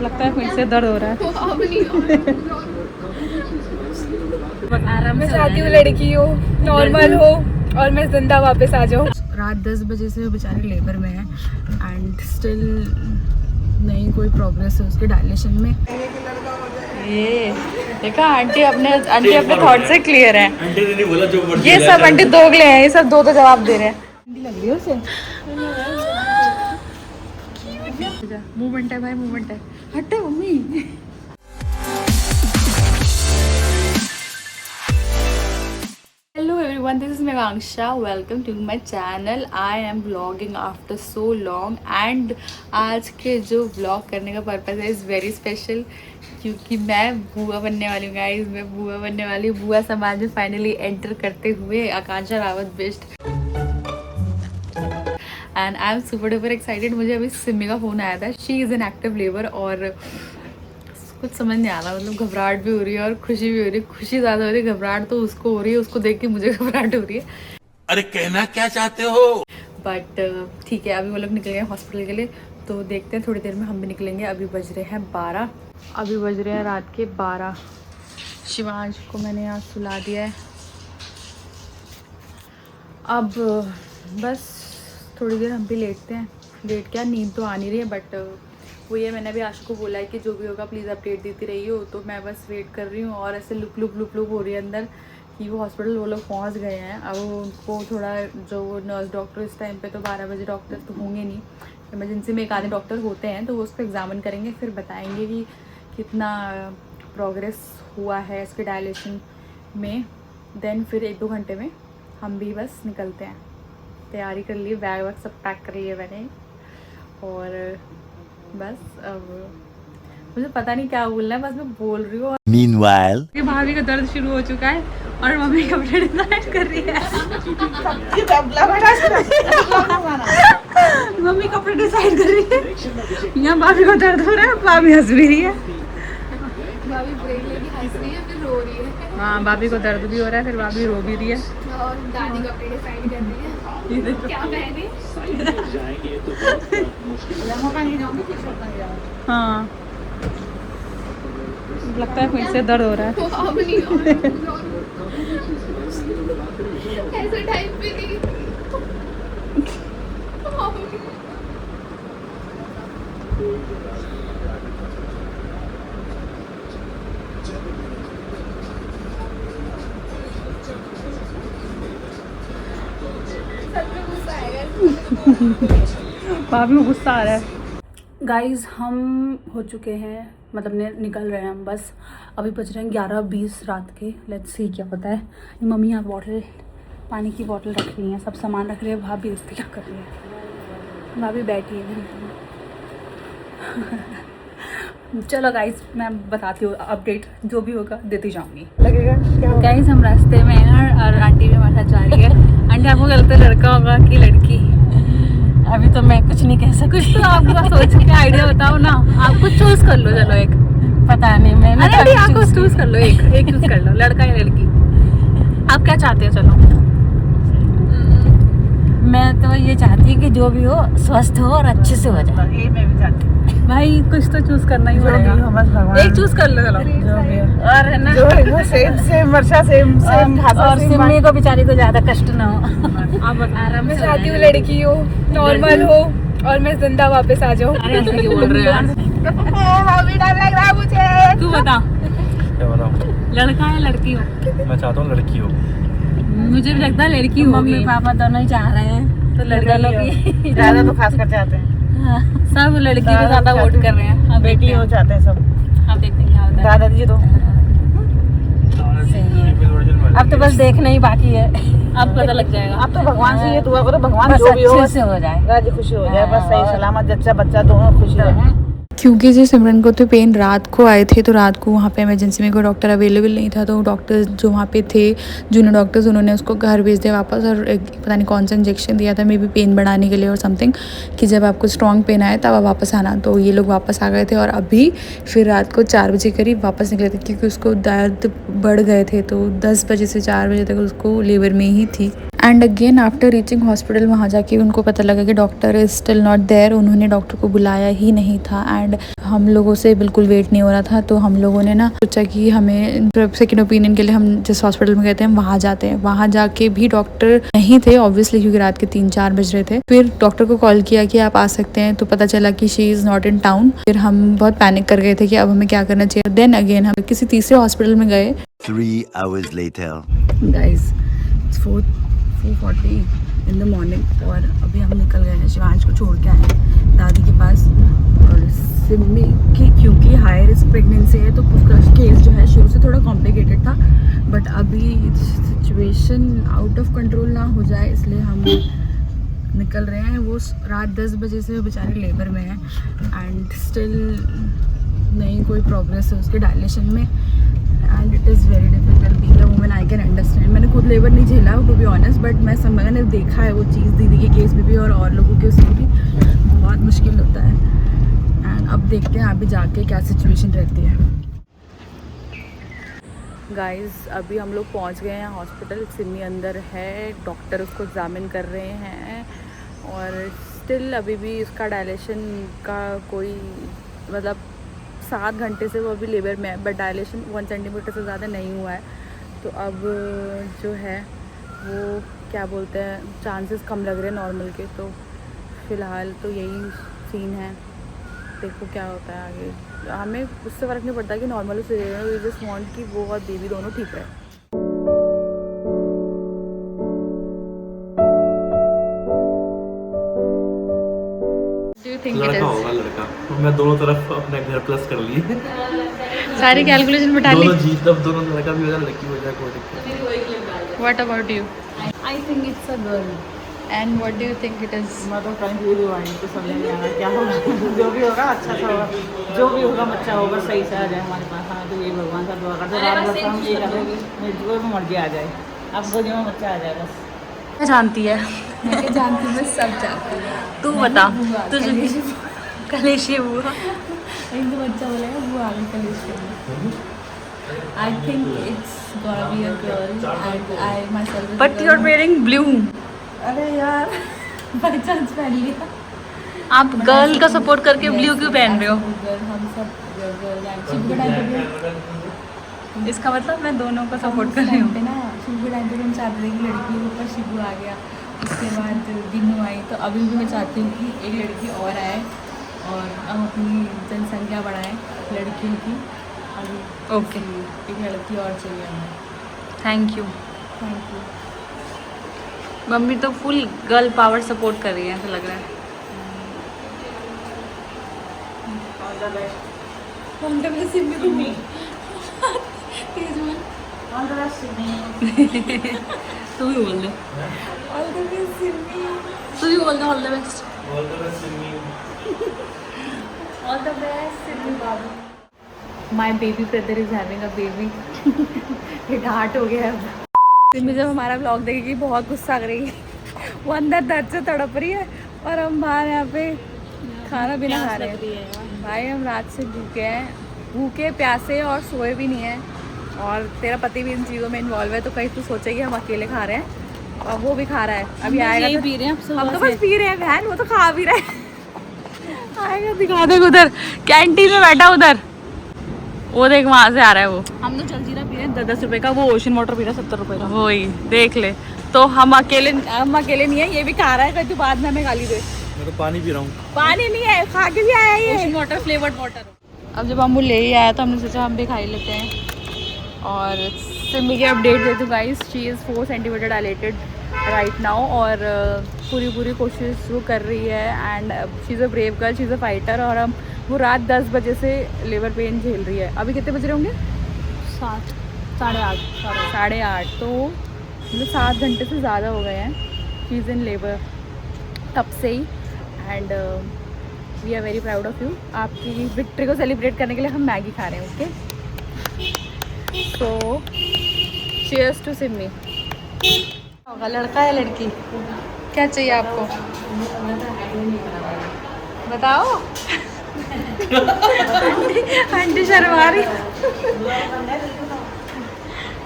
लगता है फिर से दर्द हो रहा है। आराम मैं चाहती हूँ लड़की हो, नॉर्मल हो और मैं जिंदा वापस आ जाऊँ। रात 10 बजे से बेचारे लेबर में है एंड स्टिल नहीं कोई प्रोग्रेस है उसके डायलेशन में। ये देखा, आंटी अपने थॉट से क्लियर है। ये सब आंटी दोगले हैं, ये सब दो जवाब दे रहे हैं। लग रही है उसे। मूवमेंट है भाई, मूवमेंट है। हटे मम्मी। Hello everyone, this is Meghanksha. Welcome to my channel. I am vlogging after so long and आज के जो व्लॉग करने का पर्पज़ है इज़ वेरी स्पेशल क्योंकि मैं बुआ बनने वाली हूँ गाइस। मैं बुआ बनने वाली हूँ। बुआ समाज में फाइनली एंटर करते हुए Akanksha Rawat best and I am super duper excited. मुझे अभी सिमी का फ़ोन आया था। She is in active labour और कुछ समझ नहीं आ रहा, मतलब घबराहट भी हो रही है और खुशी भी हो रही है। खुशी ज़्यादा हो रही है, घबराहट तो उसको हो रही है, उसको देख के मुझे घबराहट हो रही है। अरे कहना क्या चाहते हो? बट ठीक है, अभी वो लोग निकल गए हॉस्पिटल के लिए, तो देखते हैं थोड़ी देर में हम भी निकलेंगे। अभी बज रहे हैं 12। अभी बज रहे हैं रात के 12। शिवांश को मैंने यहाँ सुला दिया है। अब बस थोड़ी देर हम भी लेटते हैं। लेट क्या, नींद तो आ नहीं रही है बट वो ये मैंने भी आशु को बोला है कि जो भी होगा प्लीज़ अपडेट देती रही हो। तो मैं बस वेट कर रही हूँ और ऐसे लुप लुप लुप लुप हो रही है अंदर कि वो हॉस्पिटल वो लोग पहुँच गए हैं। अब उनको थोड़ा जो नर्स डॉक्टर इस टाइम पे तो 12 बजे डॉक्टर तो होंगे नहीं, इमरजेंसी में एक आधे डॉक्टर होते हैं, तो वो उसको एग्जामिन करेंगे, फिर बताएंगे कि कितना प्रोग्रेस हुआ है इसके डायलेशन में। देन फिर 1-2 घंटे में हम भी बस निकलते हैं। तैयारी कर लिए, बैग वैग सब पैक कर लिए मैंने और बस अब मुझे पता नहीं क्या बोलना है, बस मैं बोल रही हूँ। Meanwhile, भाभी का दर्द शुरू हो चुका है और मम्मी कपड़े डिसाइड कर रही है। मम्मी कपड़े डिसाइड कर रही है। यहाँ भाभी को दर्द हो रहा है, भाभी हंस भी रही है। भाभी ब्रेक लेके हंस रही है, फिर रो रही है। हाँ, भाभी को दर्द भी हो रहा है, फिर भाभी रो भी रही है। और दादी कपड़े डिसाइड कर रही है क्या पहने। हाँ, लगता है फिर से दर्द हो रहा है। अब नहीं हो ऐसे टाइम पे नहीं। भाभी को गुस्सा आ रहा है। गाइस हम हो चुके हैं, मतलब निकल रहे हैं हम बस। अभी बज रहे हैं 11:20 रात के। लेट्स सी क्या होता है। ये मम्मी यहाँ बॉटल, पानी की बॉटल रख रही हैं, सब सामान रख रही है। भाभी इस्तेमाल कर रही है, भाभी बैठी है। चलो गाइस, मैं बताती हूँ अपडेट, जो भी होगा देती जाऊँगी। लगेगा गाइस हम रास्ते में हैं और आंटी भी हमारे साथ जा रही है। आंटी आपको लगता है लड़का होगा कि लड़की? अभी तो मैं कुछ नहीं कह सकती। कुछ तो आपको सोच के आइडिया बताओ ना। आप कुछ चूज कर लो, चलो एक। पता नहीं, मैंने अरे आप कुछ चूज कर लो, एक चूज कर लो, लड़का या लड़की। आप क्या चाहते हो? चलो मैं तो ये चाहती हूँ कि जो भी हो स्वस्थ हो और अच्छे से हो जाए। ये मैं भी चाहती हूँ। भाई कुछ तो चूज करना ही पड़ेगा। बस भगवान एक चूज कर लो, चलो। जो भी हो। और है ना, जो है वो सेम वर्षा सेम भाषा और सिमी को बेचारी को ज्यादा कष्ट ना हो। आप बता। आराम मैं से चाहती हूँ लड़की हो, नॉर्मल हो और मैं जिंदा वापस आ जाऊँ। अरे ऐसे क्यों बोल रहे हो यार? अभी डर लग रहा है मुझे। तू बता, क्या बताऊँ? लड़का है लड़की हो? मैं चाहता हूँ लड़की हो। मुझे भी लगता है लड़की मम्मी होगी। पापा दोनों ही चाह रहे हैं, तो लड़की ही। ज्यादा तो खास कर चाहते हैं, सब लड़की को ज्यादा वोट कर रहे हैं। अब बेटी हो चाहते हैं सब। आप देखते हैं क्या होता है। दादाजी तो सही है। अब तो बस देखना ही बाकी है। अब पता लग जाएगा। आप तो भगवान से ये दुआ करो, भगवान बस जो भी हो अच्छे से हो जाए। राजी खुशी हो जाए, बस सही सलामत जच्चा बच्चा दोनों खुशी रहे। क्योंकि जो सिमरन को तो पेन रात को आए थे, तो रात को वहाँ पे इमरजेंसी में कोई डॉक्टर अवेलेबल नहीं था, तो डॉक्टर्स जो वहाँ पे थे जूनियर डॉक्टर्स, उन्होंने उसको घर भेज दिया वापस और एक पता नहीं कौन सा इंजेक्शन दिया था, मे बी पेन बढ़ाने के लिए और समथिंग, कि जब आपको स्ट्रॉन्ग पेन आए तब आप वापस आना। तो ये लोग वापस आ गए थे और अभी फिर रात को 4 बजे करीब वापस निकले थे क्योंकि उसको दर्द बढ़ गए थे। तो 10 बजे से 4 बजे तक उसको लेबर में ही थी and again after reaching hospital वहाँ जाके उनको पता लगा कि doctor is still not there. उन्होंने डॉक्टर को बुलाया ही नहीं था एंड हम लोगों से बिल्कुल वेट नहीं हो रहा था। तो हम लोगों ने ना सोचा कि हमें सेकेंड ओपिनियन के लिए हम जिस हॉस्पिटल में गए थे हम वहाँ जाते हैं। वहाँ जाके भी डॉक्टर नहीं थे ऑब्वियसली, क्योंकि रात के 3-4 बज रहे थे। फिर डॉक्टर को कॉल किया कि आप आ सकते हैं, तो पता चला कि she is not in town. फिर हम बहुत पैनिक कर गए थे कि अब हमें क्या करना चाहिए। देन अगेन हम किसी तीसरे हॉस्पिटल में गए। 3 hours later. Guys 4:40 in the morning और अभी हम निकल गए हैं। शिवांश को छोड़ के आए हैं दादी के पास। और सिमी की क्योंकि हाई रिस्क प्रेगनेंसी है तो उसका केस जो है शुरू से थोड़ा कॉम्प्लिकेटेड था, बट अभी सिचुएशन आउट ऑफ कंट्रोल ना हो जाए इसलिए हम निकल रहे हैं। वो रात 10 बजे से बेचारे लेबर में है एंड स्टिल नहीं कोई प्रोग्रेस है उसके डायलेशन में and it is very difficult being a woman. I can understand. मैंने खुद लेबर नहीं झेला टू बी ऑनेस्ट, बट मैंने देखा है वो चीज़ दीदी के केस में भी और लोगों के उसमें भी बहुत मुश्किल होता है। एंड अब देखते हैं अभी जाके क्या सिचुएशन रहती है। गाइस अभी हम लोग पहुंच गए हैं हॉस्पिटल। सिमी अंदर है, डॉक्टर उसको एग्जामिन कर रहे हैं और स्टिल अभी भी उसका डायलेशन का कोई मतलब 7 घंटे से वो अभी लेबर में है, बट डायलेशन 1 सेंटीमीटर से ज़्यादा नहीं हुआ है। तो अब जो है वो क्या बोलते हैं चांसेस कम लग रहे हैं नॉर्मल के। तो फ़िलहाल तो यही सीन है, देखो क्या होता है आगे। हमें उससे फ़र्क नहीं पड़ता कि नॉर्मल हो सीजर, वी जस्ट वांट कि वो और बेबी दोनों ठीक रहे। लड़का होगा लड़का। मैं दोनों तरफ अपने घर प्लस कर लिए। सारी कैलकुलेशन बता ली। दोनों जीत, अब दोनों लड़का भी हो जाए लड़की हो जाए कोई दिक्कत। What about you? I think it's a girl. And what do you think it is? मैं तो कहीं भी वाइंड तो समझ नहीं आ रहा क्या होगा। जो भी होगा अच्छा सा होगा, जो भी होगा बच्चा होगा सही से आ जाए हमारे पास। हाँ तो ये भगवान का दुआ करते रात भर हम ये करेंगे जो भी मर्जी आ जाए, आपको जो बच्चा आ जाए बस। क्या जानती है? मैं जानती हूँ, मैं सब जानती हूँ। तू बता तुझे कलेशी हुआ एक तो बच्चा बोलेगा वो आगे कलेश करेगा। I think it's gonna be a girl and I myself. But you are wearing blue. अरे यार बाई चांस पहन लिया। आप गर्ल का सपोर्ट करके ब्लू क्यों पहन रहे हो? हम सब गर्ल एंड शिव के टाइम पे इसका मतलब मैं दोनों को सपोर्ट कर रही हूँ। ना शिव के टाइम पे हम चाहते थे कि लड़की के ऊपर शिबू आ गया, उसके बाद दिनू आई। तो अभी भी मैं चाहती हूँ कि एक लड़की और आए और हम अपनी जनसंख्या बढ़ाएं लड़कियों की। अभी ओके एक लड़की और चाहिए हमें। Thank you. Thank you. Mummy तो फुल गर्ल पावर सपोर्ट कर रही है ऐसा लग रहा है। हम तो बस सिम्मी तेज में तू भी बोल दे। All the best Simmi. तू भी बोल दे all the best. All the best Simmi बाबू। My baby brother is having a baby. हिट हार्ट हो गया है। सिम्मी जब हमारा ब्लॉग देखेगी बहुत गुस्सा करेगी। वो अंदर दर्द से तड़प रही है और हम बाहर यहाँ पे खाना भी ना खा रहे हैं। भाई हम रात से भूखे हैं, भूखे प्यासे और सोए भी नहीं हैं। और तेरा पति भी इन चीज़ों में इन्वॉल्व है तो कहीं तू सोचे कि हम अकेले खा रहे हैं और वो भी खा रहा है। अभी आएगा तो पी रहे हैं हम तो बस पी रहे हैं बहन, वो तो खा भी रहे हैं। आएगा दिखा दे उधर कैंटीन में बैठा उधर, वो देख वहाँ से आ रहा है वो। हम तो जलजीरा पी रहे हैं 10 रुपए का, वो ओशन वाटर पी रहा है 70 रुपए का। वही देख ले। तो हम अकेले नहीं है, ये भी खा रहा है। कहीं तू बाद में हमें गाली दे। मैं तो पानी पी रहा हूँ। पानी नहीं है, खा के भी आया ये ओशन वाटर फ्लेवर्ड वाटर। अब जब हम वो ले ही आया तो हमने सोचा हम भी खा ही लेते हैं। और सिमी की अपडेट दे दूँ guys, she is 4 centimetre dilated right now और पूरी कोशिश वो कर रही है and she is a brave girl, she is a fighter. और हम वो रात 10 बजे से लेबर पेन झेल रही है। अभी कितने बज रहे होंगे? 7, 8:30 8:30। तो मतलब 7 घंटे से ज़्यादा हो गए हैं शी इज़ इन लेबर तब से ही। And we are very proud of you. आपकी विक्ट्री को सेलिब्रेट करने के लिए हम मैगी खा रहे हैं। Okay so cheers to Simmi. होगा लड़का या लड़की? क्या चाहिए आपको बताओ। आंटी शर्मा रही।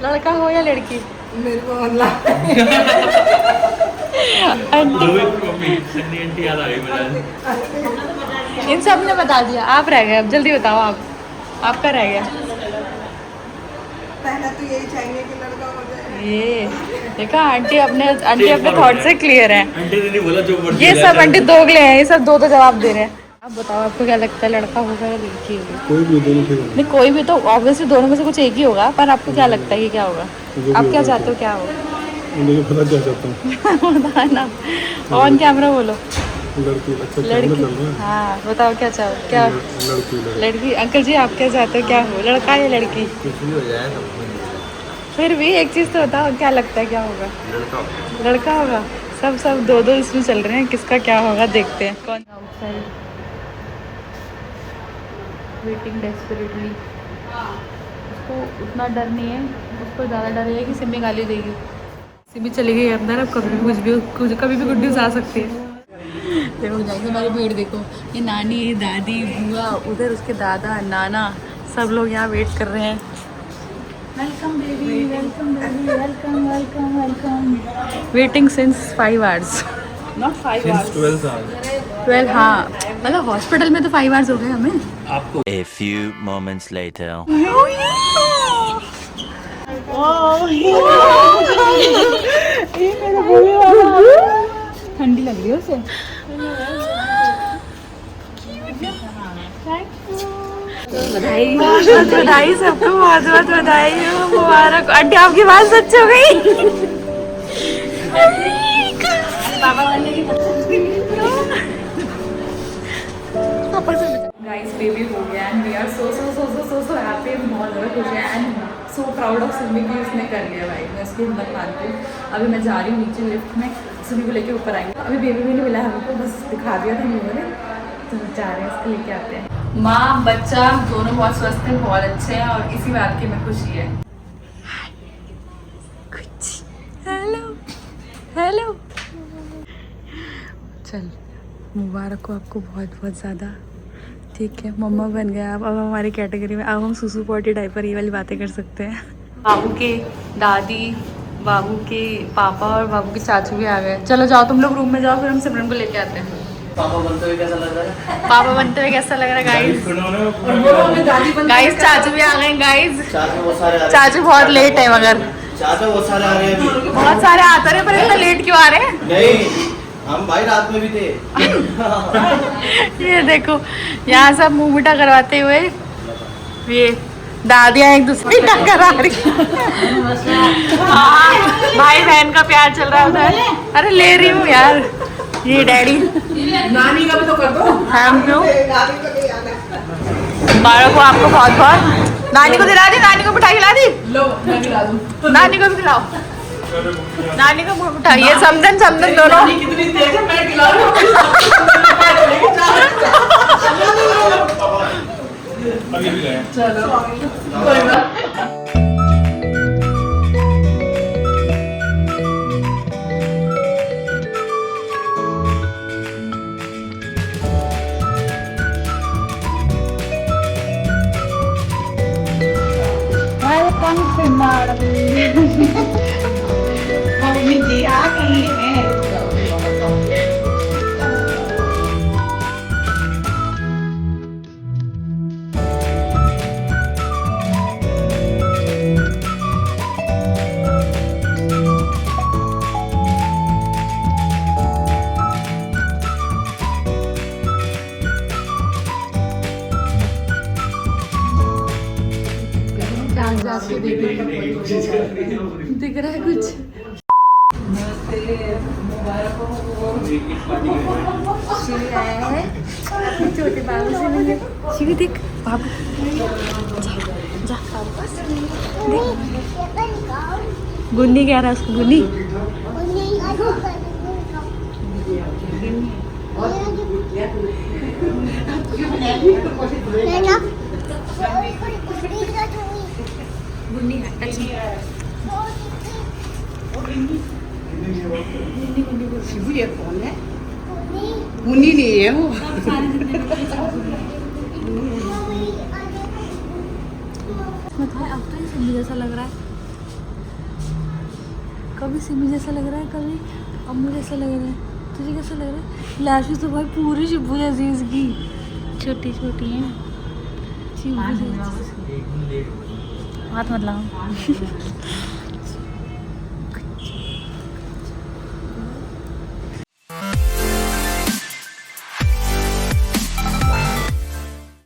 लड़का हो या लड़की? मेरे को अल्लाह याद आ गई मुझे। इन सब ने बता दिया, आप रह गए। अब जल्दी बताओ, आपका रह गया। पहले तो यही चाहिए कि लड़का हो जाए। ये देखा, आंटी अपने थॉट से क्लियर है। आंटी ने नहीं बोला जो मर्जी ये ले सब ले। आंटी दोगले हैं, ये सब दो जवाब दे रहे हैं। आप बताओ, आपको क्या लगता है, लड़का होगा या लड़की होगी? कोई भी दोनों ठीक नहीं, कोई भी तो ऑब्वियसली दोनों में से कुछ एक ही होगा, पर आपको क्या लगता है कि क्या होगा? आप क्या चाहते हो, क्या होगा? मुझे पता क्या चाहता हूँ। बताना, ऑन कैमरा बोलो। लड़की अच्छा लड़की, हाँ बताओ क्या चाहो, क्या? लड़की। अंकल जी आप क्या चाहते हो, क्या हो, लड़का या लड़की? कुछ भी हो जाए सब कुछ। फिर भी एक चीज़ तो बताओ, क्या लगता है क्या होगा? लड़का होगा। सब दो इसमें चल रहे हैं, किसका क्या होगा देखते हैं। कौन आउटसाइड वेटिंग डेस्परेटली। उसको उतना डर नहीं है, उसको ज़्यादा डर है कि सिमी गाली देगी। सिमी चली गई अंदर, अब कभी भी कभी भी गुड न्यूज़ आ सकती है। देखो जाएंगे, हमारी भीड़ देखो, ये नानी, दादी, बुआ, उधर उसके दादा, नाना, सब लोग यहाँ वेट कर रहे हैं। Welcome baby, welcome baby, welcome welcome welcome. Waiting since 5 hours, not 5 hours, 12। हाँ मतलब हॉस्पिटल में तो 5 आवर्स हो गए हमें। आपको A few moments later. ठंडी लग रही है उसे। बधाई सबको, बहुत बहुत बधाई हो, मुबारक। आंटी आपकी बात सच हो गई। गाइस बेबी हो गया and we are so happy, बहुत ज़्यादा खुश है and so proud of Simi कि उसने कर लिया भाई। मैं उसकी हिम्मत मानती हूँ। अभी मैं जा रही हूँ नीचे लिफ्ट में, सिमी को लेके ऊपर आएंगे। अभी बेबी भी नहीं मिला हमको, बस दिखा दिया था हम लोगों ने, तो जा रहे हैं उसको लेके आते हैं। माँ बच्चा दोनों बहुत स्वस्थ हैं, बहुत अच्छे हैं और इसी बात की हमें खुशी है। हेलो चल, मुबारक हो आपको बहुत बहुत ज़्यादा। ठीक है, मम्मा बन गया अब हमारी कैटेगरी में। अब हम सुसु पॉटी डायपर ये वाली बातें कर सकते हैं। बाबू के दादी, बाबू के पापा और बाबू के चाचू भी आ गए। चलो जाओ तुम लोग रूम में जाओ, फिर हम सिमरन को लेके आते हैं। पापा बनते हुए कैसा लग रहा है? पापा बनते हुए कैसा लग रहा है गाइस? गाइस चाचू भी आ गए गाइस। चाचू बहुत लेट है, मगर चाचा बहुत सारे आ रहे हैं अभी। बहुत सारे आते रहे, पर इतना लेट क्यों आ रहे हैं? नहीं, हम भाई रात में भी थे। ये देखो यहाँ सब मुंह मीठा करवाते हुए ये दादियाँ एक दूसरे का करा रही। हाँ, भाई बहन का प्यार चल रहा है उधर। अरे ले रही हूँ यार, ये डैडी। नानी का भी तो कर दो। थैंक यू, नानी को ले आना। बारह को आपको बहुत बहुत। नानी को दिला दी, नानी को मिठाई खिला दी। लो मैं खिला दूँ। नानी को भी खिलाओ, नानी को मिठाई। ये समझन दोनों। कितनी तेज है, मैं खिला रही हूँ। चलो कोई बात। मम्मी जी आ गई हैं। दिख रहा है कुछ? छोटे बाबू से मिलने। शिवी देख बाबू, जा बाबू पास देख। गुन्नी कह रहा है उसको, गुन्नी। गुन्नी है, अच्छी शिवू ये कौन है? मुन्नी नहीं है वो। अब तो ये सिंधी जैसा लग रहा है। कभी सिमी जैसा लग रहा है, कभी अम्मू जैसा लग रहा है। तुझे कैसा लग रहा है? लैशेस तो भाई पूरी शिब्बू जैसी इसकी, छोटी छोटी हैं। हाथ मत लगाओ।